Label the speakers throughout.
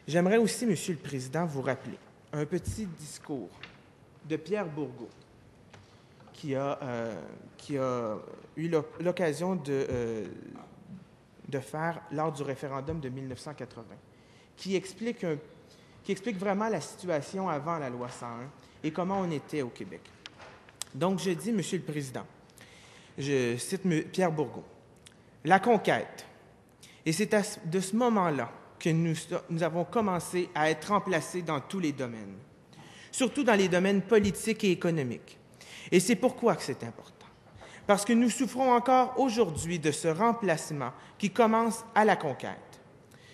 Speaker 1: J'aimerais aussi, Monsieur le Président, vous rappeler un petit discours de Pierre Bourgault qui a eu l'occasion de faire lors du référendum de 1980, qui explique vraiment la situation avant la loi 101 et comment on était au Québec. Donc, je dis, Monsieur le Président, je cite Pierre Bourgault, « La conquête, et c'est de ce moment-là que nous avons commencé à être remplacés dans tous les domaines, surtout dans les domaines politiques et économiques. Et c'est pourquoi que c'est important. Parce que nous souffrons encore aujourd'hui de ce remplacement qui commence à la conquête.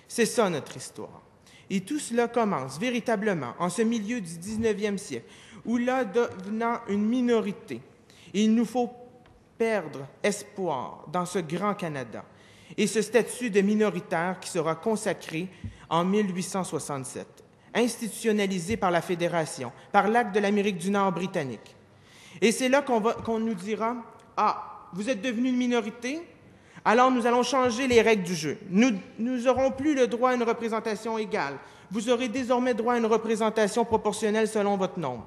Speaker 1: C'est ça notre histoire. Et tout cela commence véritablement en ce milieu du 19e siècle, où là, devenant une minorité, il nous faut perdre espoir dans ce grand Canada et ce statut de minoritaire qui sera consacré en 1867, institutionnalisé par la Fédération, par l'acte de l'Amérique du Nord britannique. Et c'est là qu'on nous dira « Ah, vous êtes devenu une minorité, alors nous allons changer les règles du jeu. Nous n'aurons plus le droit à une représentation égale. Vous aurez désormais droit à une représentation proportionnelle selon votre nombre. »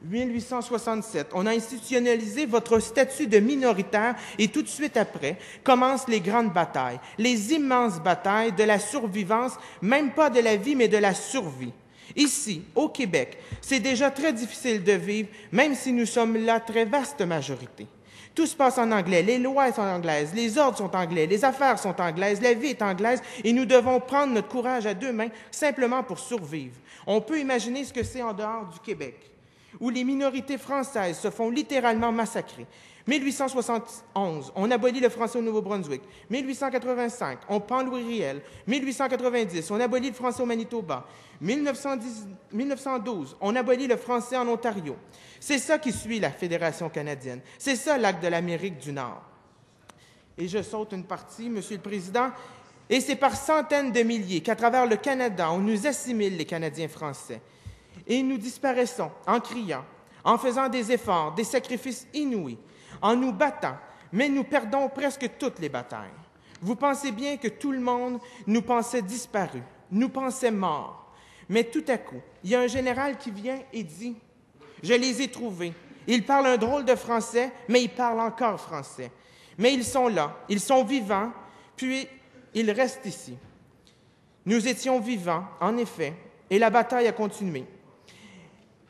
Speaker 1: 1867, on a institutionnalisé votre statut de minoritaire et tout de suite après commencent les grandes batailles, les immenses batailles de la survivance, même pas de la vie, mais de la survie. Ici, au Québec, c'est déjà très difficile de vivre, même si nous sommes la très vaste majorité. Tout se passe en anglais, les lois sont anglaises, les ordres sont anglais, les affaires sont anglaises, la vie est anglaise et nous devons prendre notre courage à deux mains simplement pour survivre. On peut imaginer ce que c'est en dehors du Québec, où les minorités françaises se font littéralement massacrer. 1871, on abolit le français au Nouveau-Brunswick. 1885, on pend Louis Riel. 1890, on abolit le français au Manitoba. 1912, on abolit le français en Ontario. C'est ça qui suit la Fédération canadienne. C'est ça l'acte de l'Amérique du Nord. Et je saute une partie, Monsieur le Président, et c'est par centaines de milliers qu'à travers le Canada, on nous assimile les Canadiens français. Et nous disparaissons en criant, en faisant des efforts, des sacrifices inouïs, en nous battant, mais nous perdons presque toutes les batailles. Vous pensez bien que tout le monde nous pensait disparus, nous pensait morts. Mais tout à coup, il y a un général qui vient et dit « Je les ai trouvés. Ils parlent un drôle de français, mais ils parlent encore français. Mais ils sont là, ils sont vivants, puis ils restent ici. » Nous étions vivants, en effet, et la bataille a continué.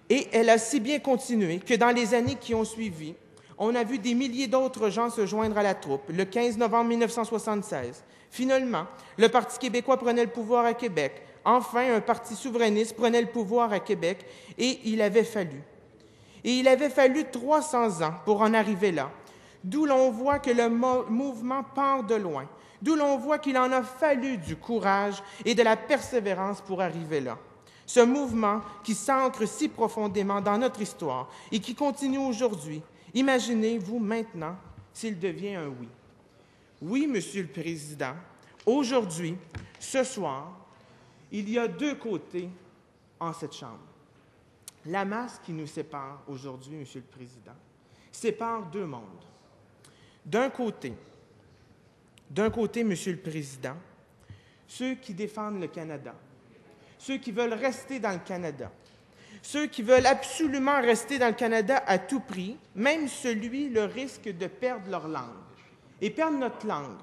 Speaker 1: Et elle a si bien continué que dans les années qui ont suivi, on a vu des milliers d'autres gens se joindre à la troupe, le 15 novembre 1976. Finalement, le Parti québécois prenait le pouvoir à Québec. Enfin, un parti souverainiste prenait le pouvoir à Québec et il avait fallu 300 ans pour en arriver là. D'où l'on voit que le mouvement part de loin. D'où l'on voit qu'il en a fallu du courage et de la persévérance pour arriver là. Ce mouvement qui s'ancre si profondément dans notre histoire et qui continue aujourd'hui, imaginez-vous maintenant s'il devient un oui. Oui, Monsieur le Président, aujourd'hui, ce soir, il y a deux côtés en cette Chambre. La masse qui nous sépare aujourd'hui, Monsieur le Président, sépare deux mondes. D'un côté, Monsieur le Président, ceux qui défendent le Canada, ceux qui veulent rester dans le Canada, ceux qui veulent absolument rester dans le Canada à tout prix, même le risque de perdre leur langue. Et perdre notre langue,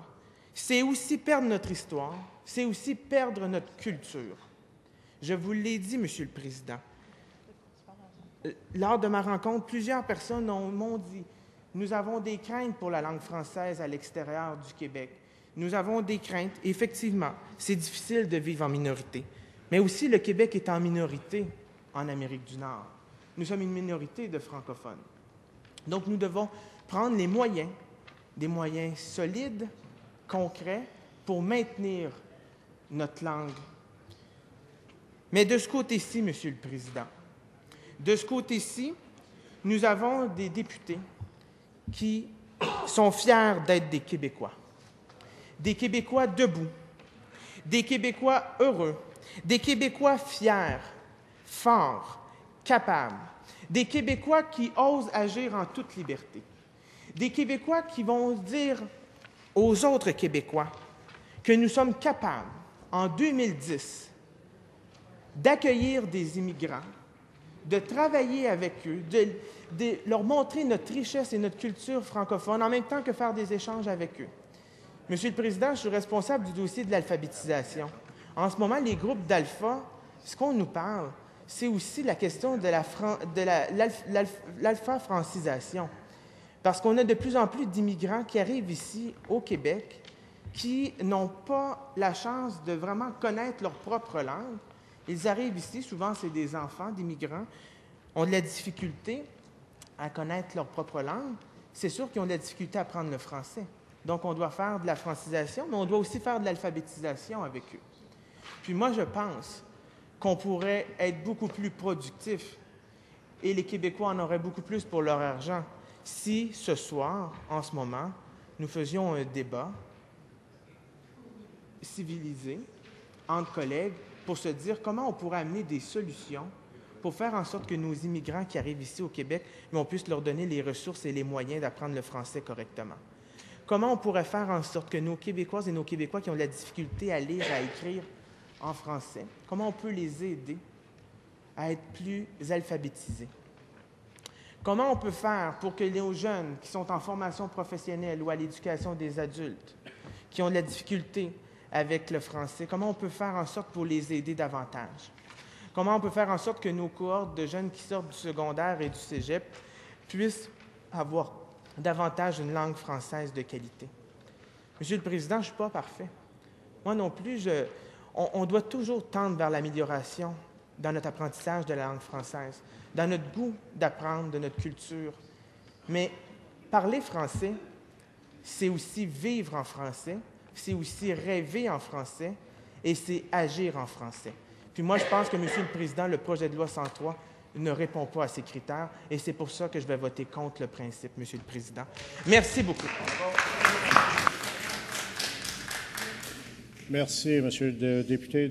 Speaker 1: c'est aussi perdre notre histoire, c'est aussi perdre notre culture. Je vous l'ai dit, Monsieur le Président. Lors de ma rencontre, plusieurs personnes m'ont dit « Nous avons des craintes pour la langue française à l'extérieur du Québec. Nous avons des craintes. Effectivement, c'est difficile de vivre en minorité. Mais aussi, le Québec est en minorité en Amérique du Nord. Nous sommes une minorité de francophones. Donc, nous devons prendre les moyens, des moyens solides, concrets, pour maintenir notre langue. Mais de ce côté-ci, Monsieur le Président, de ce côté-ci, nous avons des députés qui sont fiers d'être des Québécois debout, des Québécois heureux, des Québécois fiers, forts, capables, des Québécois qui osent agir en toute liberté, des Québécois qui vont dire aux autres Québécois que nous sommes capables, en 2010, d'accueillir des immigrants, de travailler avec eux, de leur montrer notre richesse et notre culture francophone, en même temps que faire des échanges avec eux. Monsieur le Président, je suis responsable du dossier de l'alphabétisation. En ce moment, les groupes d'alpha, ce qu'on nous parle, c'est aussi la question de l'alpha-francisation. Parce qu'on a de plus en plus d'immigrants qui arrivent ici au Québec qui n'ont pas la chance de vraiment connaître leur propre langue. Ils arrivent ici, souvent c'est des enfants d'immigrants, ont de la difficulté à connaître leur propre langue. C'est sûr qu'ils ont de la difficulté à apprendre le français. Donc on doit faire de la francisation, mais on doit aussi faire de l'alphabétisation avec eux. Puis moi, je pense qu'on pourrait être beaucoup plus productif et les Québécois en auraient beaucoup plus pour leur argent si ce soir, en ce moment, nous faisions un débat civilisé entre collègues pour se dire comment on pourrait amener des solutions pour faire en sorte que nos immigrants qui arrivent ici au Québec, on puisse leur donner les ressources et les moyens d'apprendre le français correctement. Comment on pourrait faire en sorte que nos Québécoises et nos Québécois qui ont de la difficulté à lire, à écrire en français, comment on peut les aider à être plus alphabétisés? Comment on peut faire pour que nos jeunes qui sont en formation professionnelle ou à l'éducation des adultes, qui ont de la difficulté avec le français, comment on peut faire en sorte pour les aider davantage? Comment on peut faire en sorte que nos cohortes de jeunes qui sortent du secondaire et du cégep puissent avoir davantage une langue française de qualité? Monsieur le Président, je ne suis pas parfait. Moi non plus, on doit toujours tendre vers l'amélioration dans notre apprentissage de la langue française, dans notre goût d'apprendre de notre culture. Mais parler français, c'est aussi vivre en français, c'est aussi rêver en français et c'est agir en français. Puis moi, je pense que, Monsieur le Président, le projet de loi 103 ne répond pas à ces critères et c'est pour ça que je vais voter contre le principe, Monsieur le Président. Merci beaucoup.
Speaker 2: Merci, Monsieur le député.